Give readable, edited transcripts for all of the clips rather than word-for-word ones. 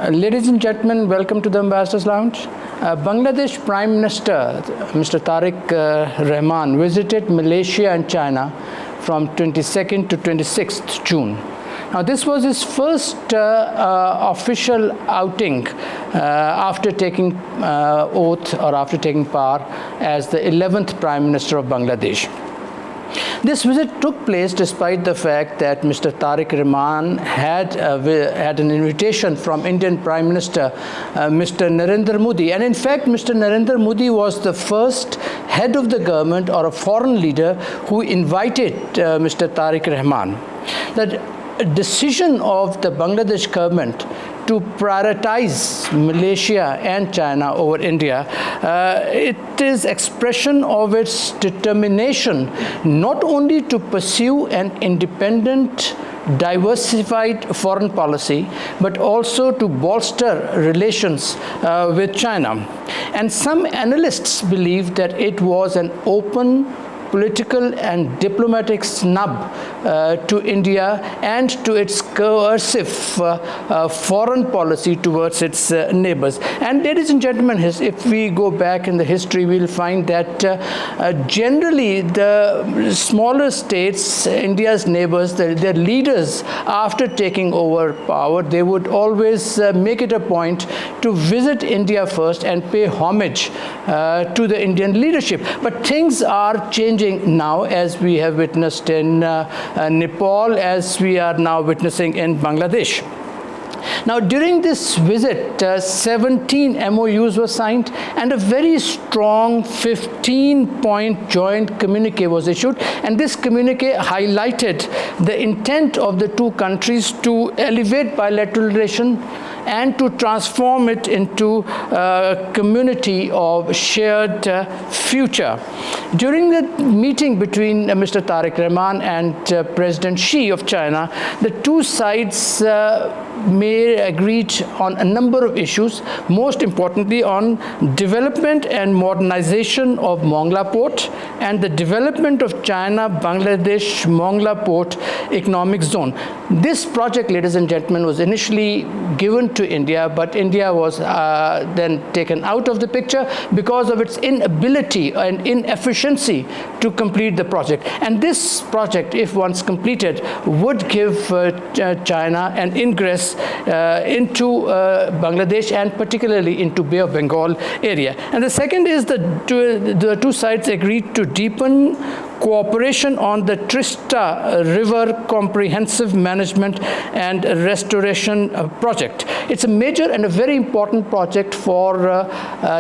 Ladies and gentlemen, welcome to the Ambassador's Lounge. Bangladesh Prime Minister Mr. Tariq Rahman visited Malaysia and China from 22nd to 26th June. Now, this was his first official outing after taking oath or after taking power as the 11th Prime Minister of Bangladesh. This visit took place despite the fact that Mr. Tariq Rahman had an invitation from Indian Prime Minister Mr. Narendra Modi. And in fact, Mr. Narendra Modi was the first head of the government or a foreign leader who invited Mr. Tariq Rahman. The decision of the Bangladesh government to prioritize Malaysia and China over India, it is expression of its determination not only to pursue an independent, diversified foreign policy, but also to bolster relations with China. And some analysts believe that it was an open political and diplomatic snub to India and to its coercive foreign policy towards its neighbors. And ladies and gentlemen, if we go back in the history, we'll find that generally the smaller states, India's neighbors, their leaders, after taking over power, they would always make it a point to visit India first and pay homage to the Indian leadership. But things are changing now, as we have witnessed in Nepal, as we are now witnessing in Bangladesh. Now, during this visit, 17 MOUs were signed and a very strong 15-point joint communiqué was issued. And this communiqué highlighted the intent of the two countries to elevate bilateral relations and to transform it into a community of shared future. During the meeting between Mr. Tariq Rahman and President Xi of China, the two sides agreed on a number of issues, most importantly on development and modernization of Mongla Port and the development of China-Bangladesh Mongla Port Economic Zone. This project, ladies and gentlemen, was initially given to India, but India was then taken out of the picture because of its inability and inefficiency to complete the project. And this project, if once completed, would give China an ingress into Bangladesh and particularly into Bay of Bengal area. And the second is the two sides agreed to deepen cooperation on the Trista River Comprehensive Management and Restoration Project. It's a major and a very important project for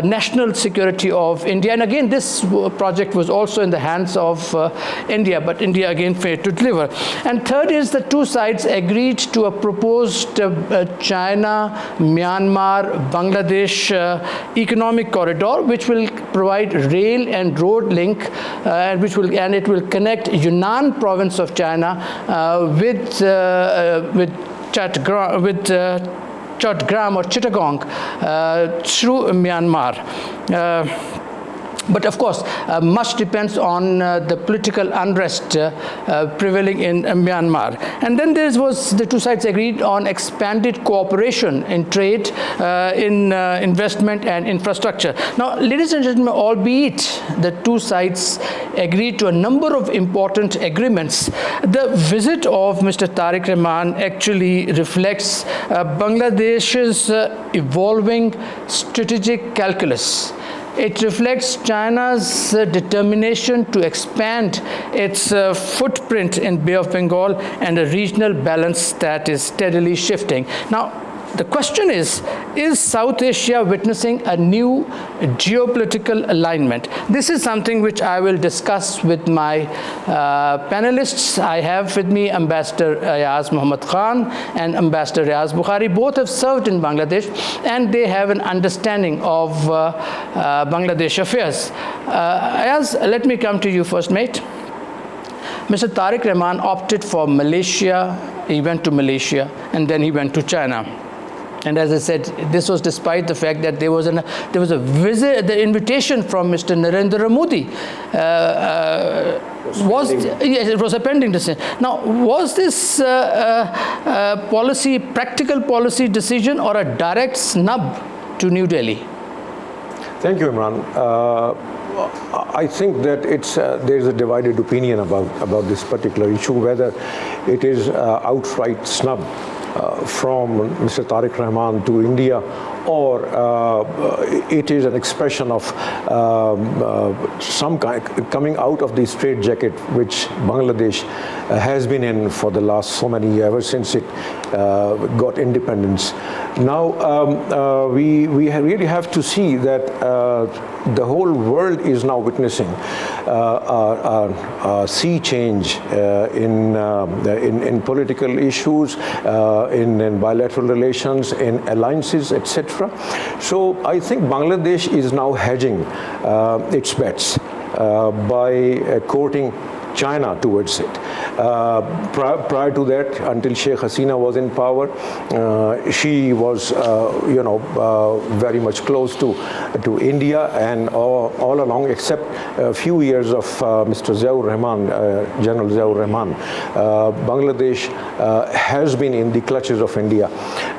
national security of India. And again, this project was also in the hands of India, but India again failed to deliver. And third is the two sides agreed to a proposed China, Myanmar, Bangladesh economic corridor, which will provide rail and road link, and it will connect Yunnan province of China with Chattagam or Chittagong through Myanmar. But of course, much depends on the political unrest prevailing in Myanmar. And then the two sides agreed on expanded cooperation in trade, in investment and infrastructure. Now, ladies and gentlemen, albeit the two sides agreed to a number of important agreements, the visit of Mr. Tariq Rahman actually reflects Bangladesh's evolving strategic calculus. It reflects China's determination to expand its footprint in Bay of Bengal and a regional balance that is steadily shifting. Now, the question is South Asia witnessing a new geopolitical alignment? This is something which I will discuss with my panelists. I have with me Ambassador Ayaz Muhammad Khan and Ambassador Riaz Bukhari. Both have served in Bangladesh and they have an understanding of Bangladesh affairs. Ayaz, let me come to you first, mate. Mr. Tariq Rahman opted for Malaysia. He went to Malaysia and then he went to China. And as I said, this was despite the fact that there was a visit, the invitation from Mr. Narendra Modi. It was a pending decision. Now, was this practical policy decision or a direct snub to New Delhi? Thank you, Imran. I think that there's a divided opinion about this particular issue, whether it is outright snub from Mr. Tariq Rahman to India, or it is an expression of some kind coming out of the straitjacket which Bangladesh has been in for the last so many years, ever since it got independence. Now we really have to see that the whole world is now witnessing a sea change in political issues, in bilateral relations, in alliances, etc. So I think Bangladesh is now hedging its bets by courting China towards it. Prior to that, until Sheikh Hasina was in power, she was, very much close to India, and all along, except a few years of Mr. Ziaur Rahman, General Ziaur Rahman, Bangladesh has been in the clutches of India.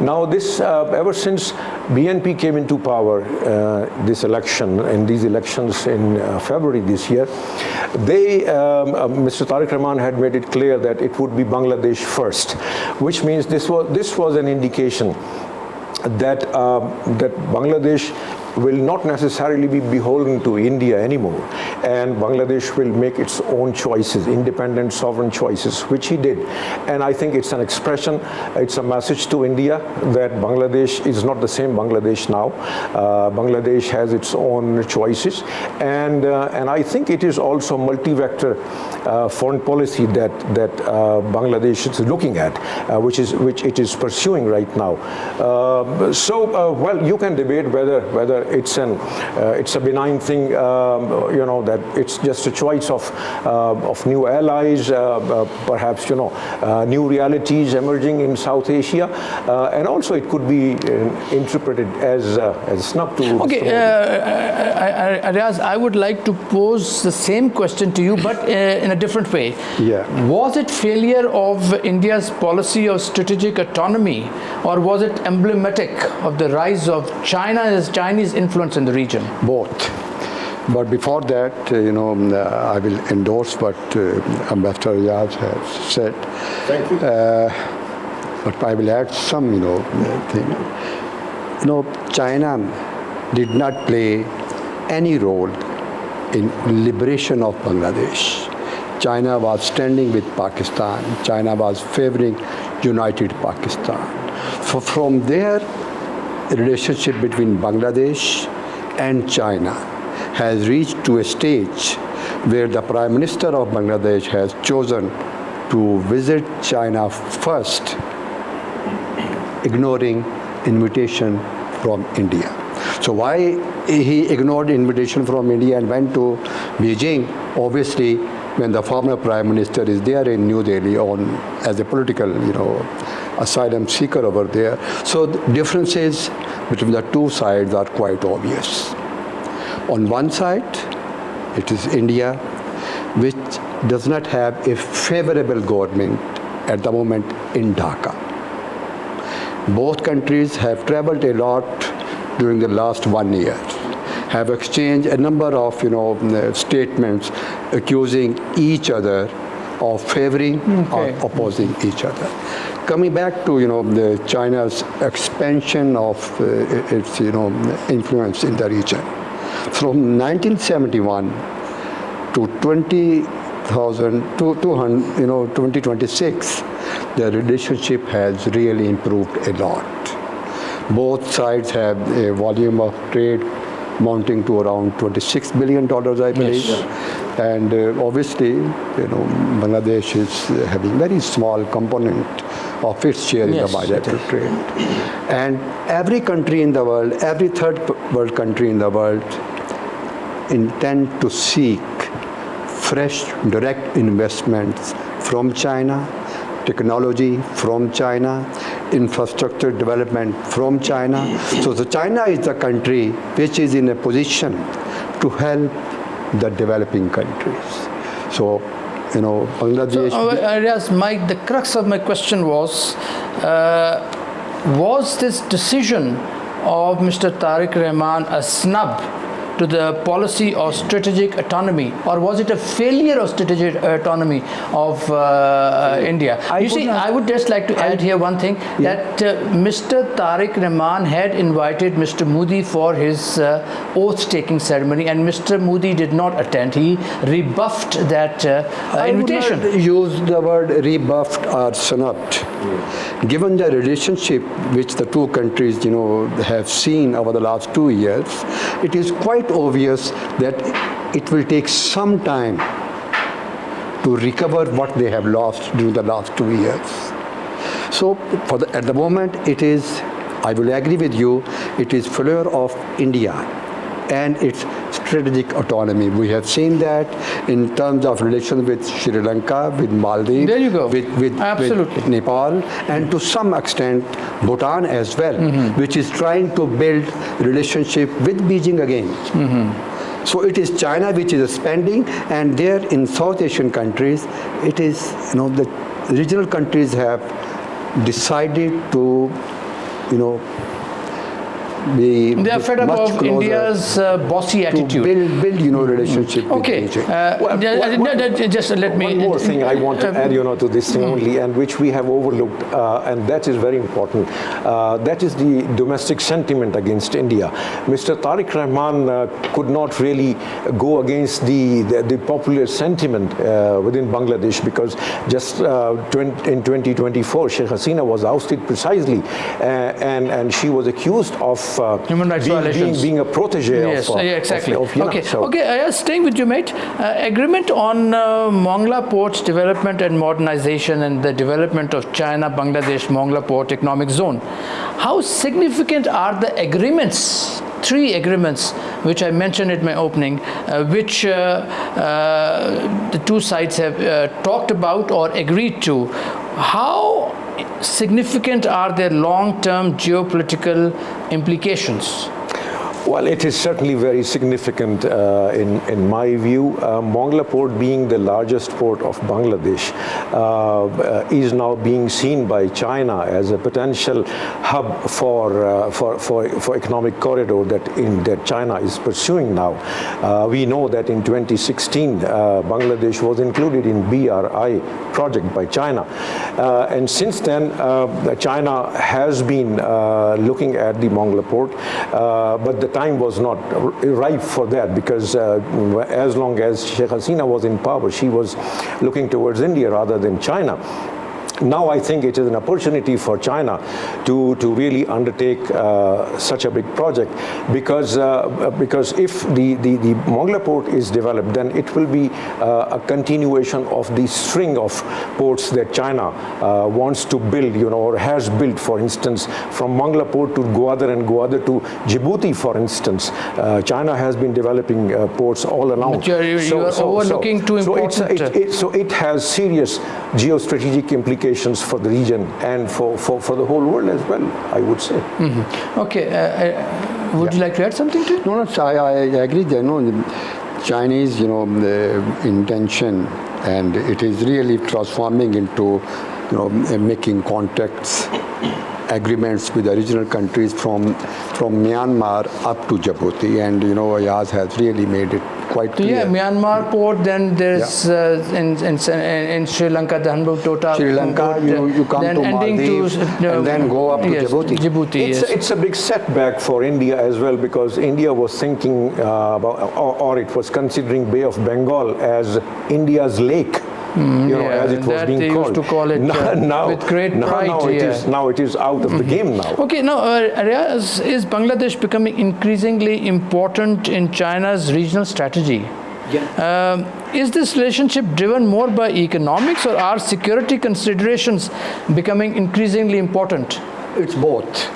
Now, this ever since BNP came into power, these elections in February this year, Mr. Tariq Rahman had made it clear that it would be Bangladesh first, which means this was an indication that Bangladesh will not necessarily be beholden to India anymore, and Bangladesh will make its own choices, independent, sovereign choices, which he did. And I think it's an expression, it's a message to India that Bangladesh is not the same Bangladesh now. Bangladesh has its own choices, and I think it is also multi-vector foreign policy that Bangladesh is looking at, which it is pursuing right now. Well, you can debate whether it's a benign thing, that it's just a choice of new allies, perhaps new realities emerging in South Asia, and also it could be interpreted as snub to. Okay, Riaz, I would like to pose the same question to you, but in a different way. Yeah. Was it failure of India's policy of strategic autonomy, or was it emblematic of the rise of Chinese influence in the region? Both. But before that, I will endorse what Ambassador Riaz has said. Thank you. But I will add some, thing. China did not play any role in liberation of Bangladesh. China was standing with Pakistan. China was favoring united Pakistan. From there, the relationship between Bangladesh and China has reached to a stage where the Prime Minister of Bangladesh has chosen to visit China first, ignoring invitation from India. So why he ignored invitation from India and went to Beijing? Obviously, when the former Prime Minister is there in New Delhi as a political, asylum seeker over there. So the differences between the two sides are quite obvious. On one side, it is India, which does not have a favorable government at the moment in Dhaka. Both countries have traveled a lot during the last 1 year, have exchanged a number of statements accusing each other of favoring or opposing each other. Coming back to China's expansion of its influence in the region, from 1971 to 2026, the relationship has really improved a lot. Both sides have a volume of trade mounting to around $26 billion, I believe. Yes. And obviously, Bangladesh is having very small component of its share in the bilateral trade. And every country in the world, every third world country in the world, intend to seek fresh direct investments from China, technology from China, infrastructure development from China. So China is the country which is in a position to help the developing countries. So Bangladesh. Yes, Mike, the crux of my question was this decision of Mr. Tariq Rahman a snub to the policy of strategic autonomy, or was it a failure of strategic autonomy of India? I would just like to add here one thing, that Mr. Tariq Rahman had invited Mr. Modi for his oath-taking ceremony, and Mr. Modi did not attend. He rebuffed that invitation. I would not use the word rebuffed or snubbed. Given the relationship which the two countries, have seen over the last 2 years, it is quite obvious that it will take some time to recover what they have lost during the last 2 years. So at the moment, it is, I will agree with you, it is failure of India and its strategic autonomy. We have seen that in terms of relations with Sri Lanka, with Maldives, there you go. with Nepal, and to some extent Bhutan as well, which is trying to build relationship with Beijing again. So it is China which is spending, and there in South Asian countries, it is, the regional countries have decided to, they are fed up of India's bossy attitude. To build relationship with Beijing. Just let me... One more thing I want to add, to this thing only, and which we have overlooked, and that is very important. That is the domestic sentiment against India. Mr. Tariq Rahman could not really go against the popular sentiment within Bangladesh, because just in 2024, Sheikh Hasina was ousted precisely, and she was accused of human rights violations, being a protege of exactly. Okay, staying with you, mate. Agreement on Mongla Port's development and modernization, and the development of China-Bangladesh Mongla Port Economic Zone. How significant are the agreements? 3 agreements which I mentioned in my opening, which the two sides have talked about or agreed to. How significant are their long-term geopolitical implications? Well, it is certainly very significant in my view. Mongla Port, being the largest port of Bangladesh, is now being seen by China as a potential hub for economic corridor that China is pursuing now. We know that in 2016, Bangladesh was included in BRI project by China, and since then, China has been looking at the Mongla Port, but the time was not ripe for that, because as long as Sheikh Hasina was in power, she was looking towards India rather than China. Now I think it is an opportunity for China to really undertake such a big project, because if the Mongla Port is developed, then it will be a continuation of the string of ports that China wants to build, or has built. For instance, from Mongla Port to Gwadar, and Gwadar to Djibouti, for instance. China has been developing ports all along. But you are overlooking two important... So it has serious geostrategic implications for the region and for the whole world as well, I would say. Okay, would you like to add something to it? No, I agree. Chinese, the intention, and it is really transforming into, making contacts, agreements with the regional countries from Myanmar up to Djibouti, and Ayaz has really made it quite clear. Yeah, Myanmar port, then there's in Sri Lanka, the Hanbutota. Sri Lanka, you come to Maldives, and then go up to Djibouti. It's a big setback for India as well, because India was thinking about, or it was considering Bay of Bengal as India's lake. As it was being called. Used to call it with great pride. Now it is out of the game now. Okay, now Riaz, is Bangladesh becoming increasingly important in China's regional strategy? Yeah. Is this relationship driven more by economics, or are security considerations becoming increasingly important? It's both.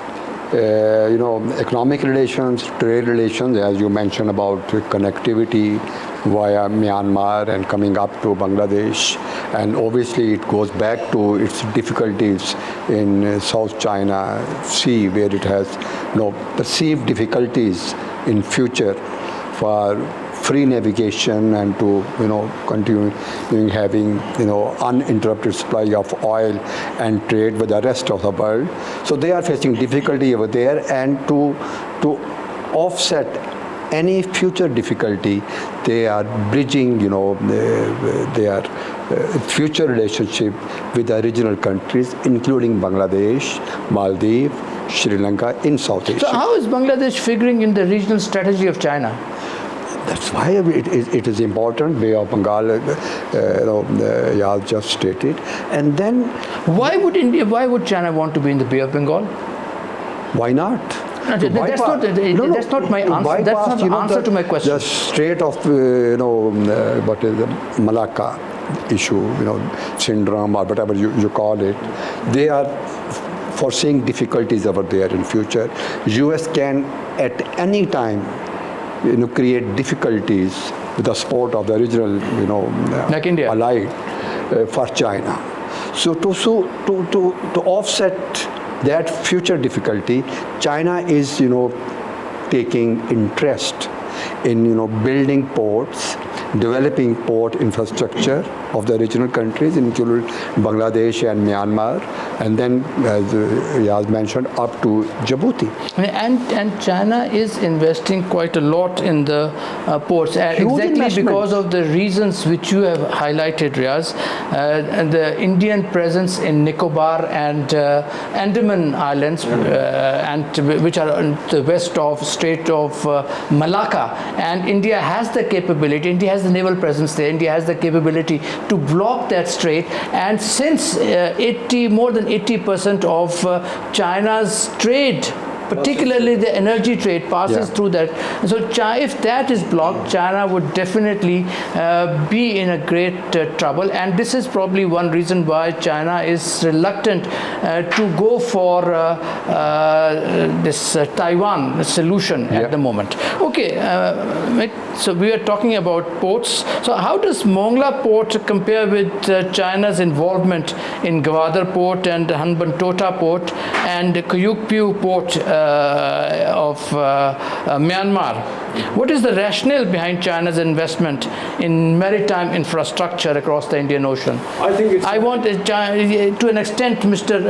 Economic relations, trade relations, as you mentioned about connectivity via Myanmar and coming up to Bangladesh, and obviously it goes back to its difficulties in South China Sea, where it has perceived difficulties in future for free navigation and to continue having uninterrupted supply of oil and trade with the rest of the world. So they are facing difficulty over there, and to offset any future difficulty, they are bridging their future relationship with the regional countries, including Bangladesh, Maldives, Sri Lanka in South Asia. So how is Bangladesh figuring in the regional strategy of China? That's why it is important. Bay of Bengal, Yaz just stated. And then, why would China want to be in the Bay of Bengal? Why not? No, that's not my answer. That's not the answer to my question. The Strait of what is the Malacca issue, syndrome or whatever you call it, they are foreseeing difficulties over there in future. US can at any time create difficulties with the support of the regional like India, allied for China. So to offset that future difficulty, China is taking interest in building ports, developing port infrastructure of the regional countries, including Bangladesh and Myanmar, and then, as Yaz mentioned, up to Djibouti. And China is investing quite a lot in the ports, exactly because of the reasons which you have highlighted, Riaz, and the Indian presence in Nicobar and Andaman Islands, and which are on the west of Strait of Malacca, and India has the capability. India has the naval presence there. India has the capability to block that strait, and since more than 80% of China's trade, particularly the energy trade, passes through that. So if that is blocked, China would definitely be in a great trouble, and this is probably one reason why China is reluctant to go for this Taiwan solution at the moment. Okay, so we are talking about ports. So how does Mongla Port compare with China's involvement in Gwadar Port and Hanbantota Port and Kuyukpiu Port of Myanmar? What is the rationale behind China's investment in maritime infrastructure across the Indian Ocean? I think it's... I want, to an extent, Mr.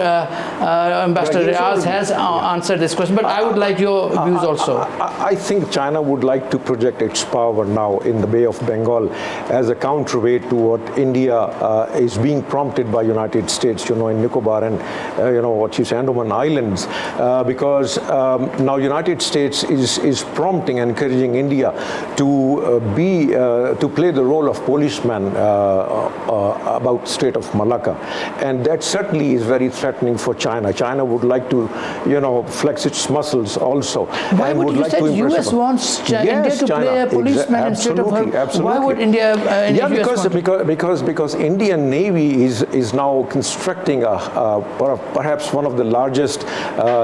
Ambassador Riaz has answered this question, but I would like your views also. I think China would like to project its power now in the Bay of Bengal as a counterweight to what India is being prompted by United States, in Nicobar and, what you say, Andaman Islands, because now United States is prompting and encouraging India to play the role of policeman about Strait of Malacca, and that certainly is very threatening for China. China would like to, flex its muscles also. Why would you say the US wants India to play a policeman instead of her? Absolutely. Why would India? Because Indian Navy is now constructing perhaps one of the largest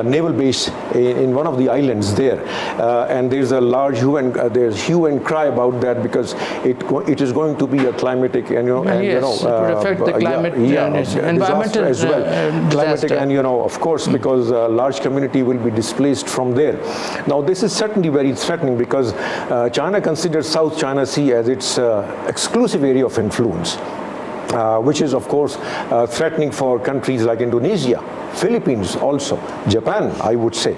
naval base in one of the islands there, and there's a large hue and cry about that because it is going to be a climatic and it would affect the climate environmental as well. Climatic and of course because a large community will be displaced from there. Now this is certainly very threatening because China considers South China Sea as its exclusive area of influence, which is of course threatening for countries like Indonesia, Philippines also, Japan, I would say.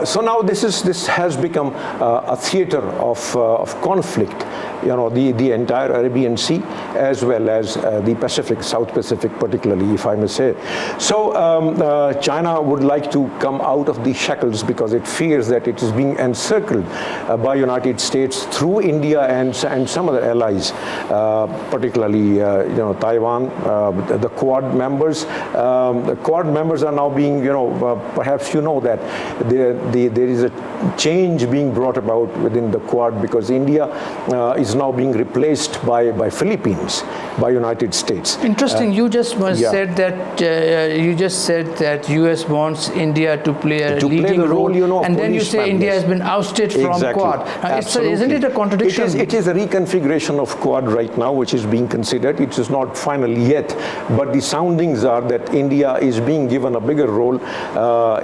So now this has become a theater of conflict, the entire Arabian Sea as well as the Pacific, South Pacific particularly, if I may say. So China would like to come out of the shackles because it fears that it is being encircled by United States through India and some other allies, particularly Taiwan, the Quad members. The Quad members are now being, perhaps that there is a change being brought about within the Quad because India is now being replaced by Philippines, by United States. Interesting. You just yeah. said that U.S. wants India to play a leading role, and then you say India has been ousted from Quad. Isn't it a contradiction? It is a reconfiguration of Quad right now, which is being considered. It is not final yet, but the soundings are that India is being given a bigger role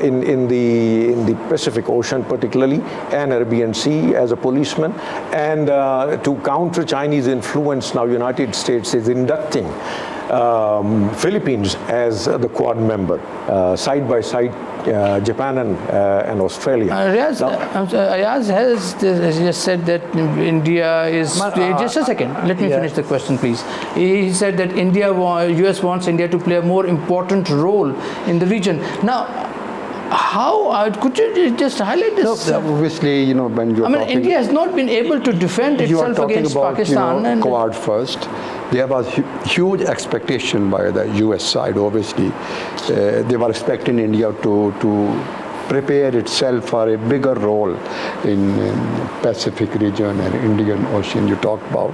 in the Pacific Ocean, particularly, and Arabian Sea as a policeman. And to counter Chinese influence, now United States is inducting Philippines as the Quad member, side by side, Japan and Australia. Ayaz has just said that India is... just a second, let me finish the question, please. He said that US wants India to play a more important role in the region. Now, how could you just highlight this? No, obviously, when you're talking... India has not been able to defend itself against Pakistan. And Quad first. There was huge expectation by the US side, obviously. They were expecting India to prepare itself for a bigger role in Pacific region and Indian Ocean you talked about.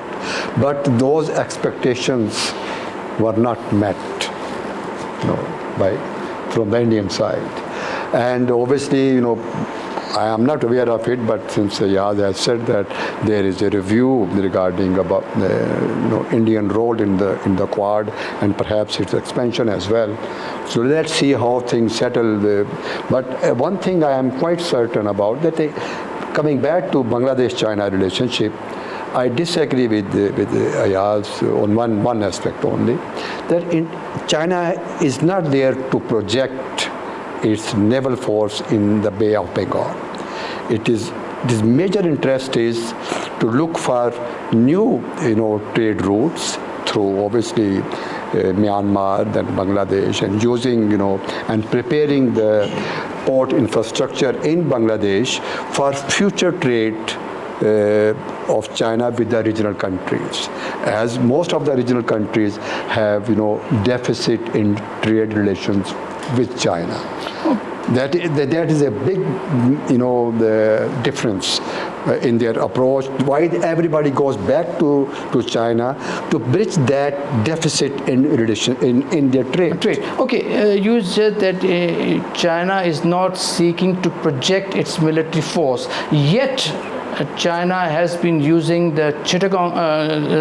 But those expectations were not met from the Indian side. And obviously, I am not aware of it, but since Ayaz has said that there is a review regarding about the Indian role in the Quad and perhaps its expansion as well. So let's see how things settle. But one thing I am quite certain about, that coming back to Bangladesh-China relationship, I disagree with Ayaz on one aspect only, that China is not there to project its naval force in the Bay of Bengal. Its major interest is to look for new, trade routes through obviously Myanmar, then Bangladesh, and using, and preparing the port infrastructure in Bangladesh for future trade of China with the regional countries, as most of the regional countries have, deficit in trade relations with China. That is a big, the difference in their approach. Why everybody goes back to China to bridge that deficit in relation in their trade. Okay, you said that China is not seeking to project its military force, yet China has been using the Chittagong,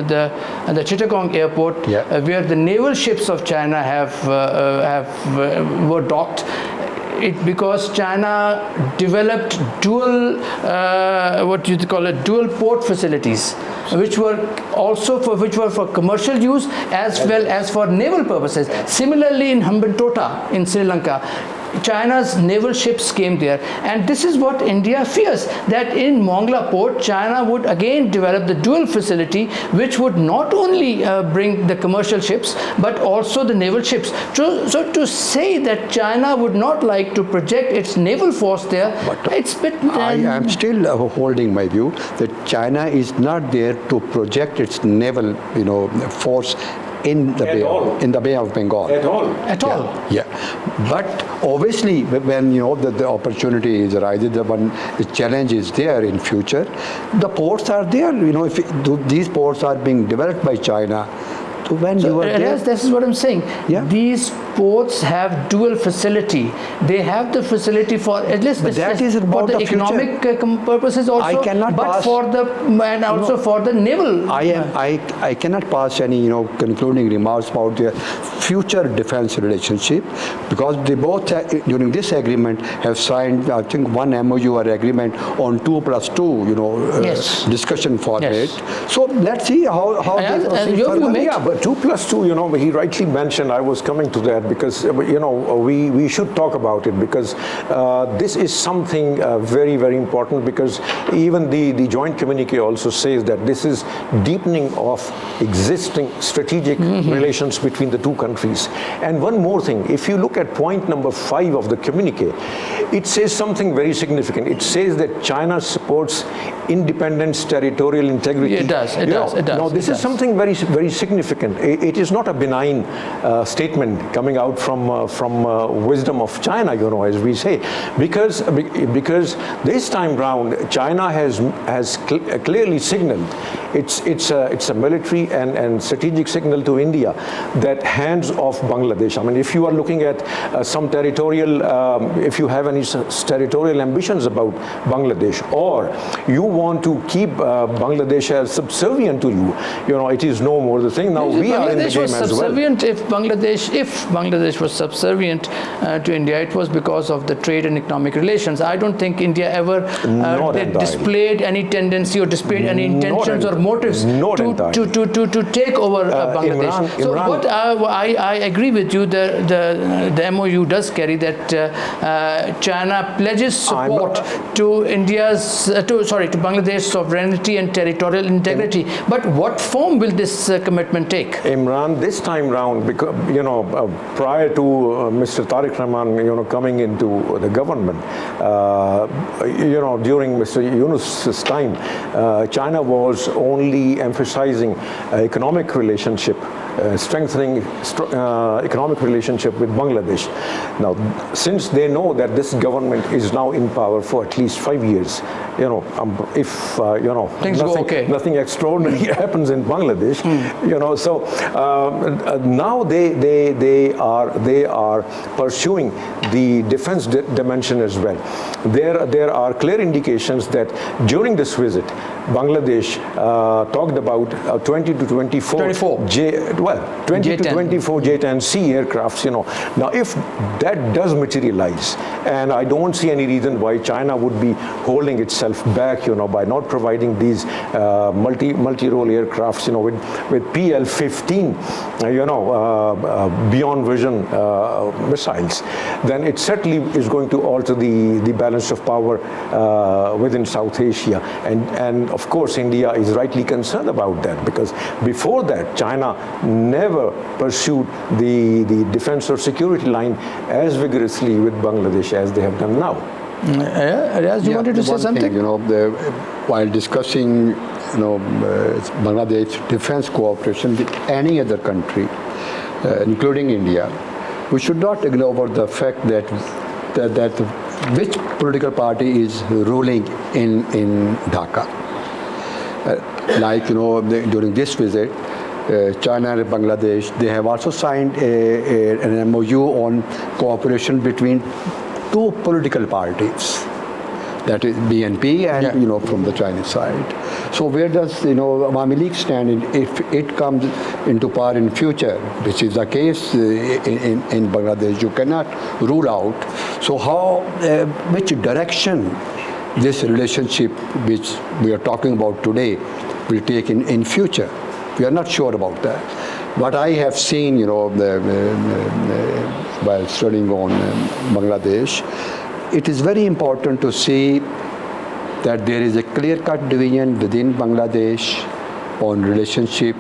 the Chittagong airport, where the naval ships of China were docked. Because China developed dual port facilities, which were for commercial use as well as for naval purposes. Similarly, in Hambantota in Sri Lanka, China's naval ships came there, and this is what India fears, that in Mongla port, China would again develop the dual facility, which would not only bring the commercial ships, but also the naval ships. So to say that China would not like to project its naval force there, it's a bit... I am still holding my view that China is not there to project its naval, force in the Bay of Bengal. At all. Yeah. But obviously, when the opportunity is arises, the challenge is there in future. The ports are there. If these ports are being developed by China, so when you are there, this is what I'm saying. Yeah. These ports have dual facility. They have the facility for at least that is about for the future. Economic purposes also. I cannot but pass, for the and also for the naval. I cannot pass any concluding remarks about their future defense relationship, because they both during this agreement have signed, I think, one MOU or agreement on 2+2 discussion format. So let's see how they but 2+2, he rightly mentioned, I was coming to that, because we should talk about it, because this is something very, very important, because even the joint communique also says that this is deepening of existing strategic relations between the two countries. And one more thing, if you look at point number 5 of the communique, it says something very significant. It says that China supports independence, territorial integrity. It does. Now, this is something very, very significant. It is not a benign statement coming coming out from wisdom of China, as we say, because this time round China has clearly signaled it's a military and strategic signal to India that hands off Bangladesh. I mean, if you are looking at some territorial, if you have any territorial ambitions about Bangladesh, or you want to keep Bangladesh as subservient to you, it is no more the thing. Now we are in the game as well. If Bangladesh was subservient to India, it was because of the trade and economic relations. I don't think India ever displayed any tendency or displayed any intentions or motives to take over Bangladesh. What I agree with you. The MOU does carry that China pledges support to Bangladesh's sovereignty and territorial integrity. But what form will this commitment take? Imran, this time round, because prior to Mr. Tariq Rahman, coming into the government, during Mr. Yunus's time, China was only emphasizing economic relationship, strengthening economic relationship with Bangladesh. Now, since they know that this government is now in power for at least 5 years, if things go okay, nothing extraordinary happens in Bangladesh, so now they are pursuing the defense dimension as well. There are clear indications that during this visit, Bangladesh talked about 20 to 24 to 24 J-10C aircrafts. Now, if that does materialize, and I don't see any reason why China would be holding itself back, by not providing these multi-role aircrafts, with PL-15, beyond vision missiles, then it certainly is going to alter the balance of power within South Asia. And of course, India is rightly concerned about that, because before that, China never pursued the defense or security line as vigorously with Bangladesh as they have done now. Riaz, you wanted to say something? While discussing, Bangladesh defense cooperation with any other country, including India, we should not ignore the fact that which political party is ruling in Dhaka. During this visit, China and Bangladesh, they have also signed an MOU on cooperation between two political parties, that is BNP and from the Chinese side. So where does Awami League stand if it comes into power in future, which is the case in Bangladesh? You cannot rule out. So which direction this relationship, which we are talking about today, will take in future? We are not sure about that. What I have seen, while studying on Bangladesh, it is very important to see that there is a clear-cut division within Bangladesh on relationship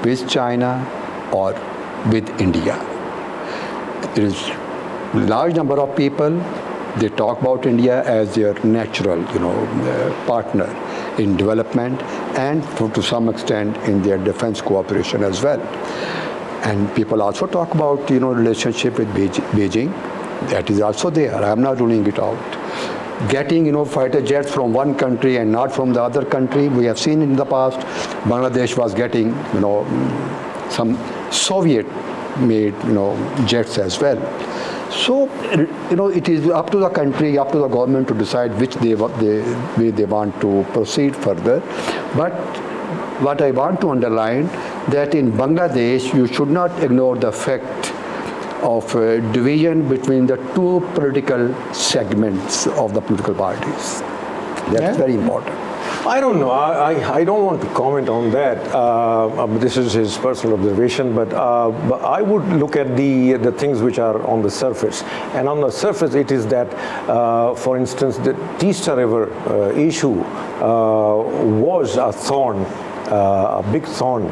with China or with India. There is a large number of people, they talk about India as their natural, partner in development and to some extent in their defense cooperation as well. And people also talk about, relationship with Beijing. That is also there. I am not ruling it out. Getting, fighter jets from one country and not from the other country. We have seen in the past, Bangladesh was getting, some Soviet-made, jets as well. So, it is up to the country, up to the government to decide which way they want to proceed further. But what I want to underline, that in Bangladesh, you should not ignore the fact of division between the two political segments of the political parties. That's very important. I don't know. I don't want to comment on that. This is his personal observation, but I would look at the things which are on the surface. And on the surface, it is that, for instance, the Teesta River issue was a thorn a big thorn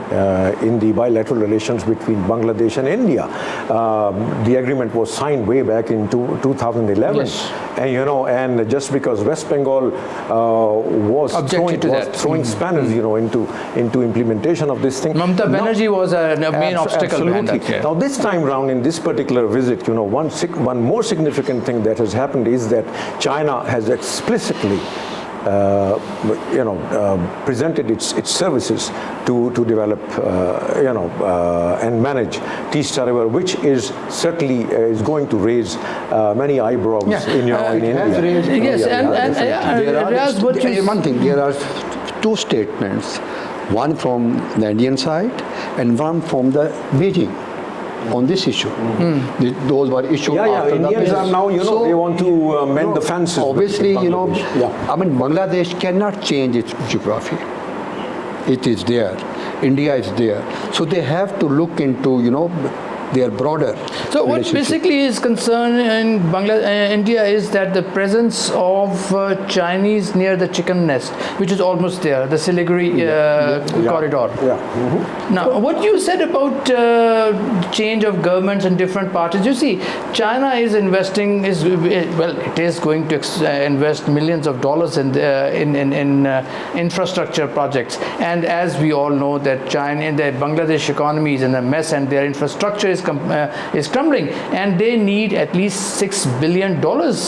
in the bilateral relations between Bangladesh and India. The agreement was signed way back in 2011. Yes. And and just because West Bengal was throwing spanners, into implementation of this thing. Mamata Banerjee was a main obstacle behind that. Absolutely. Now, this time round, in this particular visit, one more significant thing that has happened is that China has explicitly presented its services to develop, and manage Teesta River, which is certainly is going to raise many eyebrows in India. Yes, One thing, there are two statements, one from the Indian side and one from the Beijing on this issue. Those were issues. After Indians are now, they want to mend the fences. Obviously, Bangladesh cannot change its geography. It is there. India is there. So they have to look into, their broader. So what basically is concerned in India is that the presence of Chinese near the chicken nest, which is almost there, the Siliguri corridor. Now, what you said about change of governments in different parties, you see, China is investing, it is going to invest millions of dollars in infrastructure projects. And as we all know that the Bangladesh economy is in a mess and their infrastructure is crumbling, and they need at least $6 billion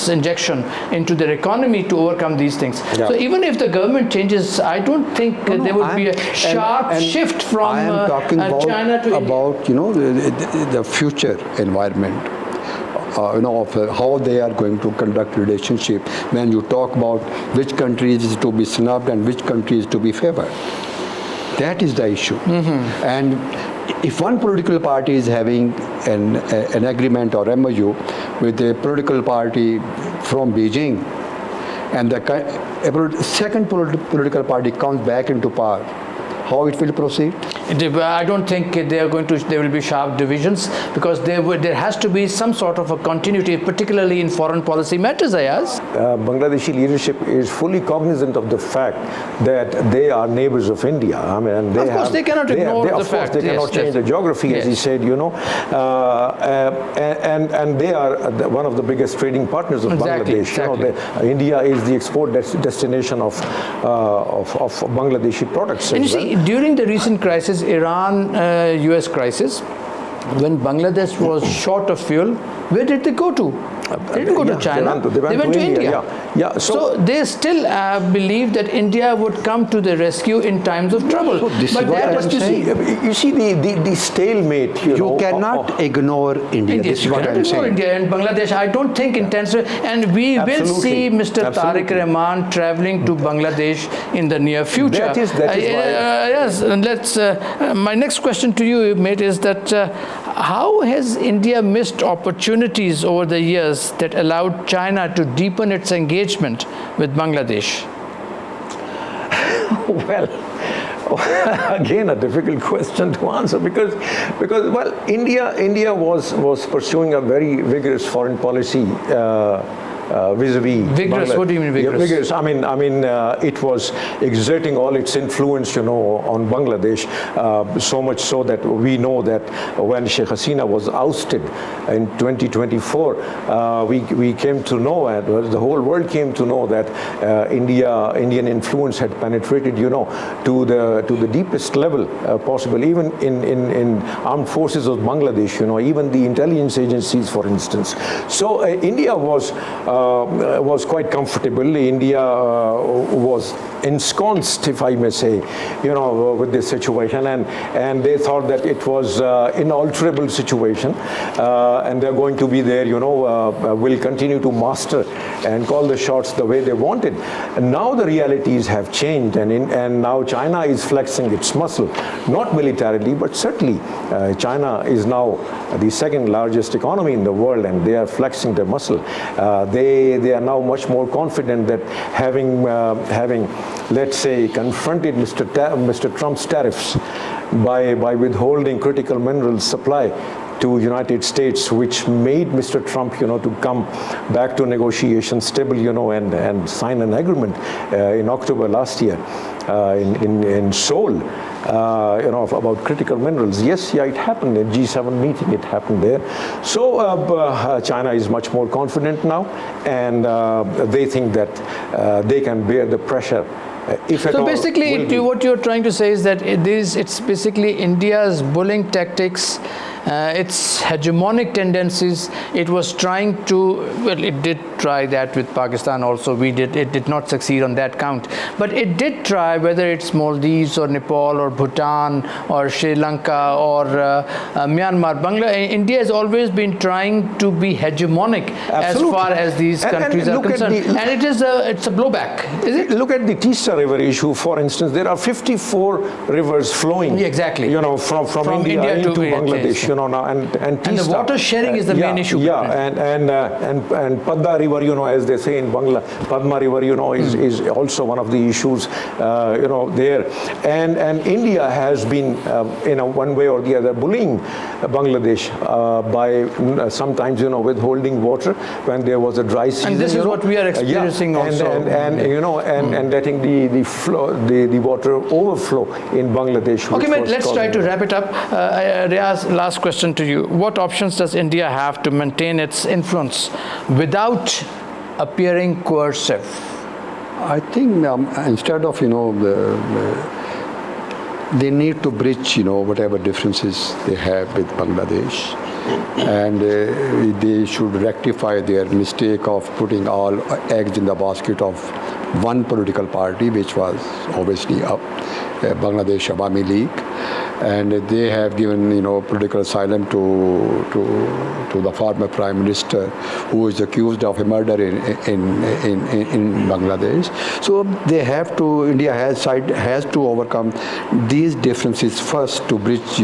injection into their economy to overcome these things. So even if the government changes, I don't think there would be a sharp shift from China to India. The future environment. Of how they are going to conduct relationship when you talk about which country is to be snubbed and which country is to be favored. That is the issue. And if one political party is having an agreement or MOU with a political party from Beijing, and the second political party comes back into power, how it will proceed? I don't think there will be sharp divisions, because there has to be some sort of a continuity, particularly in foreign policy matters, Ayaz. Bangladeshi leadership is fully cognizant of the fact that they are neighbors of India. Of course, they cannot ignore the fact. They cannot change the geography, as he said, and they are one of the biggest trading partners of Bangladesh. Exactly. India is the export destination of Bangladeshi products. And you see, during the recent crisis, Iran-US crisis, when Bangladesh was short of fuel, where did they go to? They didn't go to China. They went to India. So they still believe that India would come to the rescue in times of trouble. So this but is what I'm saying. You see the stalemate. You cannot ignore India. This is what I'm saying. India and Bangladesh, I don't think intensely. And we will see Mr. Tariq Rahman traveling to Bangladesh in the near future. That is why. Yes, and my next question to you, mate, is that how has India missed opportunities over the years that allowed China to deepen its engagement with Bangladesh? Well, again, a difficult question to answer because India was pursuing a very vigorous foreign policy vis-a-vis vigorous. What do you mean vigorous? Vigorous. I mean, it was exerting all its influence, on Bangladesh. So much so that we know that when Sheikh Hasina was ousted in 2024, we came to know, and the whole world came to know that Indian influence had penetrated, to the deepest level possible, even in armed forces of Bangladesh. Even the intelligence agencies, for instance. So India was quite comfortable. India was ensconced, if I may say, with this situation, and they thought that it was inalterable situation, and they're going to be there, will continue to master and call the shots the way they wanted. And now the realities have changed, and now China is flexing its muscle, not militarily, but certainly China is now the second largest economy in the world, and they are flexing their muscle. They are now much more confident that having let's say, confronted Mr. Trump's tariffs by withholding critical minerals supply to United States, which made Mr. Trump, to come back to negotiations table, and sign an agreement in October last year in Seoul, about critical minerals. Yes, yeah, it happened in G7 meeting. It happened there. So China is much more confident now, and they think that they can bear the pressure. So basically, what you're trying to say is that it's basically India's bullying tactics, its hegemonic tendencies. It was trying to, well, it did try that with Pakistan also. It did not succeed on that count. But it did try, whether it's Maldives or Nepal or Bhutan or Sri Lanka or Myanmar. India has always been trying to be hegemonic as far as these countries are concerned. And it's a blowback, is it? Look at the Teesta River issue, for instance. There are 54 rivers flowing, exactly, from India into Bangladesh, now, and the water sharing is the main issue. Yeah, and Padma River, as they say in Bangla, Padma River, is also one of the issues, there. And India has been, one way or the other, bullying Bangladesh by sometimes, withholding water when there was a dry season. And this is what we are experiencing also. And letting the water overflow in Bangladesh. Okay, mate, let's try to wrap it up. Riaz, last question to you. What options does India have to maintain its influence without appearing coercive? I think instead of, they need to bridge, whatever differences they have with Bangladesh. And they should rectify their mistake of putting all eggs in the basket of one political party, which was obviously Bangladesh Awami League. And they have given, political asylum to the former Prime Minister, who is accused of a murder in Bangladesh. So they have to, India has to overcome these differences first to bridge,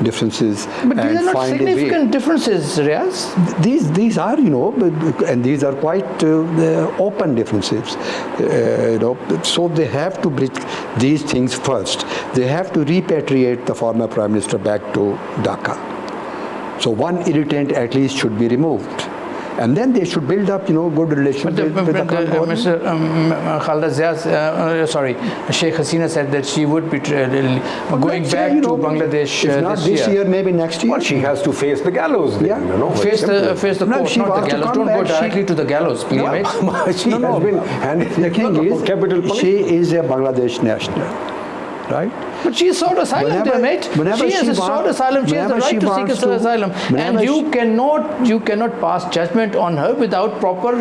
differences. But these are not significant differences, Riaz. These are, and these are quite open differences. So they have to bridge these things first. They have to repatriate the former Prime Minister back to Dhaka. So one irritant at least should be removed. And then they should build up, good relations with the government. Mr. Khalda Ziaz, Sheikh Hasina said that she would be going back to Bangladesh if not this year, maybe next year. Well, she has to face the gallows then, Face the court, not the gallows. Don't go directly to the gallows, please, mate. She has been handed the thing is, capital punishment. She is a Bangladesh national, right? But she sought asylum there, mate. She has sought asylum. She has the right to seek asylum. And you cannot pass judgment on her without proper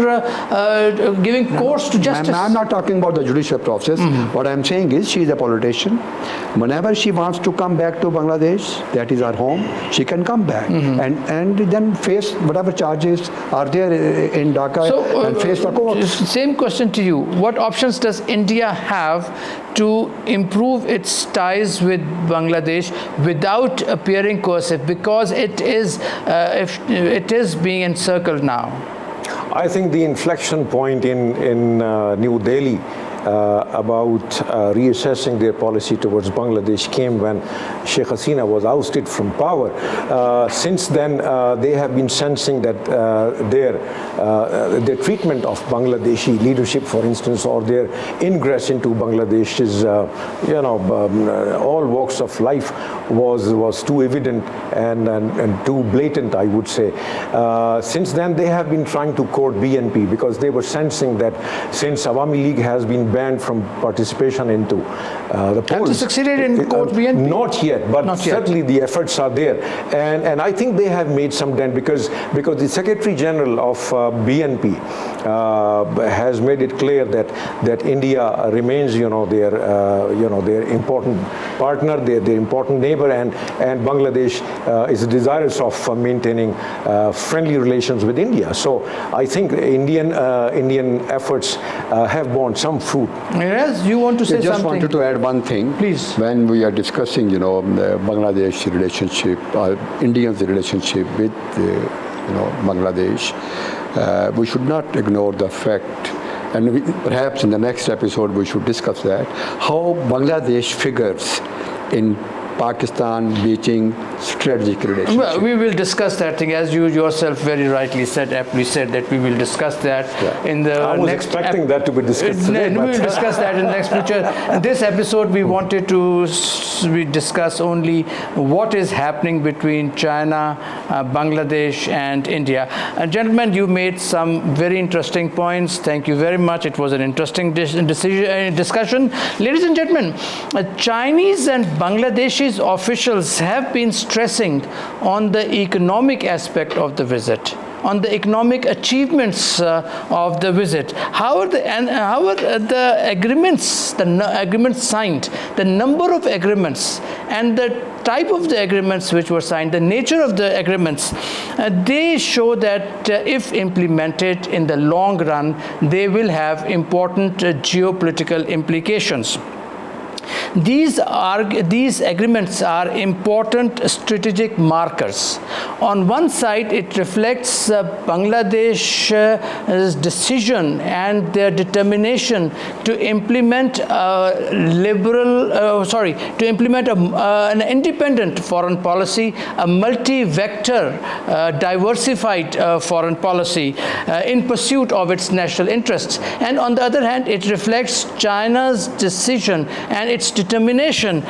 giving course to justice. I'm not talking about the judicial process. What I'm saying is she is a politician. Whenever she wants to come back to Bangladesh, that is her home, she can come back and then face whatever charges are there in Dhaka and face the court. Same question to you. What options does India have to improve its ties with Bangladesh without appearing coercive, because it is being encircled now? I think the inflection point in New Delhi about reassessing their policy towards Bangladesh came when Sheikh Hasina was ousted from power. Since then, they have been sensing that their treatment of Bangladeshi leadership, for instance, or their ingress into Bangladesh's, all walks of life was too evident and too blatant, I would say. Since then, they have been trying to court BNP because they were sensing that since Awami League has been banned from participation into the polls. Have they succeeded in court BNP? Not yet, but certainly the efforts are there. And I think they have made some dent because the Secretary General of BNP has made it clear that India remains, their important partner, their important neighbor, and Bangladesh is desirous of maintaining friendly relations with India. So I think Indian efforts have borne some fruit. Yes, you want to say something? I just wanted to add one thing. Please. When we are discussing, the Bangladesh relationship, India's relationship with, Bangladesh, we should not ignore the fact, and perhaps in the next episode we should discuss that, how Bangladesh figures in Pakistan-Beijing strategic relationship? Well, we will discuss that thing, as you yourself very rightly said, aptly said, that we will discuss that in the I was next expecting that to be discussed today. We will discuss that in the next future. In this episode, we wanted to discuss only what is happening between China, Bangladesh, and India. Gentlemen, you made some very interesting points. Thank you very much. It was an interesting discussion. Ladies and gentlemen, Chinese and Bangladeshi officials have been stressing on the economic aspect of the visit, on the economic achievements of the visit. How are the agreements, agreements signed, the number of agreements, and the type of the agreements which were signed, the nature of the agreements, they show that if implemented in the long run, they will have important geopolitical implications. These agreements are important strategic markers. On one side, it reflects Bangladesh's decision and their determination to implement an independent foreign policy, a multi-vector, diversified foreign policy in pursuit of its national interests. And on the other hand, it reflects China's decision and its determination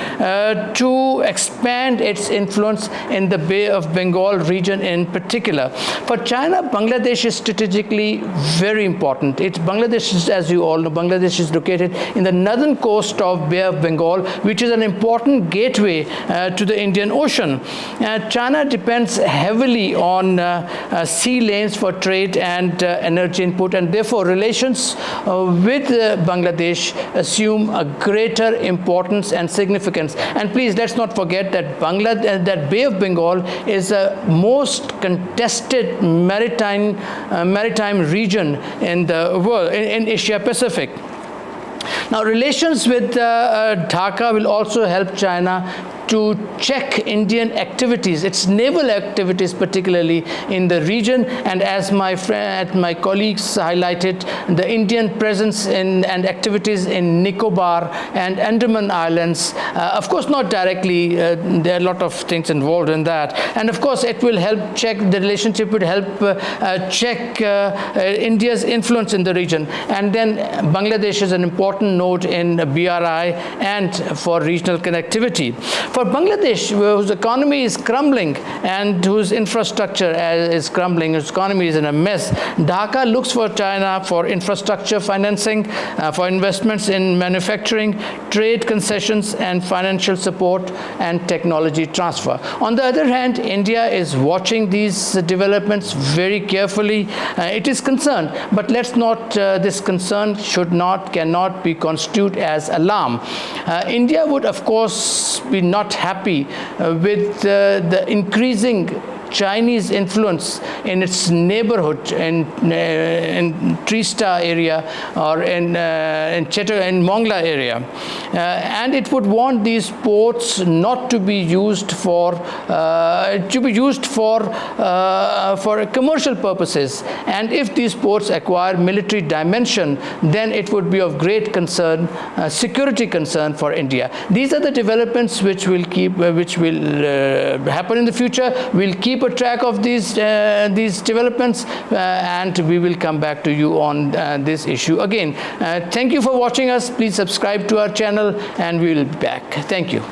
to expand its influence in the Bay of Bengal region in particular. For China, Bangladesh is strategically very important. Bangladesh is, as you all know, Bangladesh is located in the northern coast of Bay of Bengal, which is an important gateway to the Indian Ocean. China depends heavily on sea lanes for trade and energy input, and therefore relations with Bangladesh assume a greater importance and significance. And please, let's not forget that that Bay of Bengal is the most contested maritime region in the world, in Asia Pacific. Now, relations with Dhaka will also help China to check Indian activities, its naval activities particularly in the region. And as my colleagues highlighted, the Indian presence and activities in Nicobar and Andaman Islands, of course not directly, there are a lot of things involved in that. And of course it will help check, the relationship would help check India's influence in the region. And then Bangladesh is an important node in BRI and for regional connectivity. For Bangladesh, whose economy is crumbling and whose infrastructure is crumbling, whose economy is in a mess, Dhaka looks for China for infrastructure financing, for investments in manufacturing, trade concessions, and financial support and technology transfer. On the other hand, India is watching these developments very carefully. It is concerned, but let's not, this concern cannot be construed as alarm. India would, of course, be not happy with the increasing Chinese influence in its neighborhood in Trista area or in Mongla area, and it would want these ports not to be used for commercial purposes. And if these ports acquire military dimension, then it would be of great concern, security concern for India. These are the developments which will happen in the future. We'll keep a track of these developments, and we will come back to you on this issue again. Thank you for watching us. Please subscribe to our channel, and we will be back. Thank you.